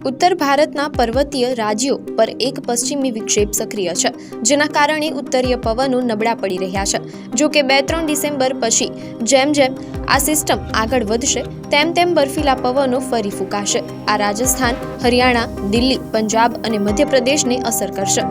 ઉત્તર ભારતના પર્વતીય રાજ્યો પર એક પશ્ચિમી વિક્ષેપ સક્રિય છે, જેના કારણે ઉત્તરીય પવનો નબળા પડી રહ્યા છે. જો કે 2-3 ડિસેમ્બર પછી જેમ જેમ આ સિસ્ટમ આગળ વધશે તેમ બર્ફીલા પવનો ફરી ફૂંકાશે. આ રાજસ્થાન, હરિયાણા, દિલ્હી, પંજાબ અને મધ્યપ્રદેશને અસર કરશે.